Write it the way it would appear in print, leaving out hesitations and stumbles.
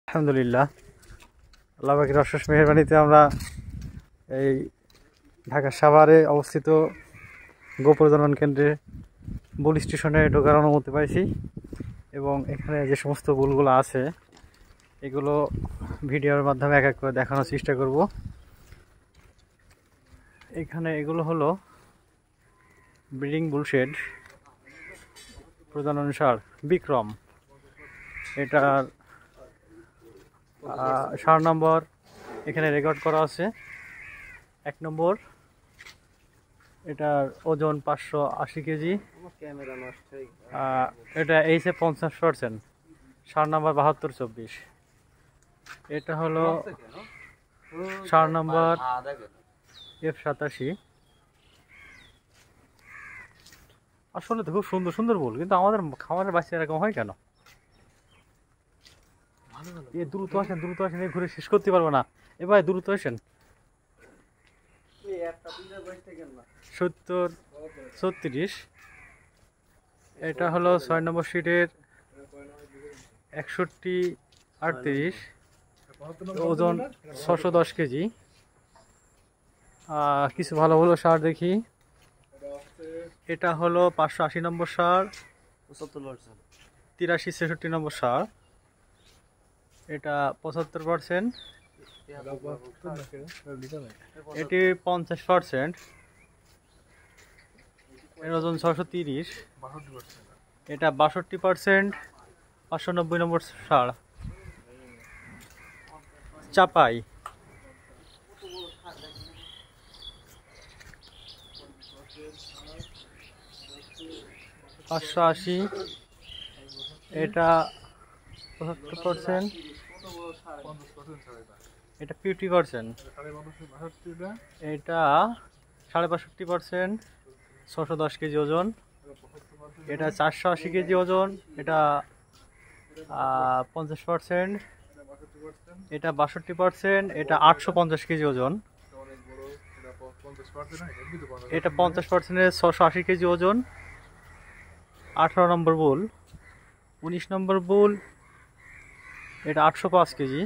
আলহামদুলিল্লাহ, আল্লাহ পাকের অশেষ মেহেরবানিতে আমরা এই ঢাকা সাভারে অবস্থিত গো প্রজনন কেন্দ্রে বুল স্টেশনে ঢোকার অনুমতি পাইছি এবং এখানে যে সমস্ত বুলগুলো আছে এগুলো ভিডিওর মাধ্যমে এক এক করে দেখানোর চেষ্টা করব। এখানে এগুলো হলো ব্রিডিং বুলশেড প্রজনন সার বিক্রম। এটার সার নম্বর এখানে রেকর্ড করা আছে। 1 নম্বর, এটার ওজন 580 কেজি। এটা এইচে 50%, সার নম্বর 7224। এটা হলো সার নম্বর F87। আসলে তো খুব সুন্দর সুন্দর বল, কিন্তু আমাদের খামারের বাচ্চা এরকম হয় কেন? দ্রুত আসেন, দ্রুত আসেন, ঘুরে শেষ করতে পারবো না। এবার দ্রুত আসেন। 70-34। এটা হলো 6 নম্বর সিটের 61-38, ওজন 610 কেজি। কিছু ভালো ভালো সার দেখি। এটা হলো 580 নম্বর সার, 83-66 নম্বর সার। এটা 75%, এটি 50%, এর ওজন 630। এটা 62%, 590 নম্বর সার। চাপাই 580, এটা 75%, এটা 50%, এটা 65%, 610 কেজি ওজন। এটা 480 কেজি ওজন, এটা 50%, এটা 62%, এটা 850 কেজি ওজন। এটা 50%, 680 কেজি ওজন। 18 নম্বর বুল। 19 নম্বর বুল, এটা 805 কেজি।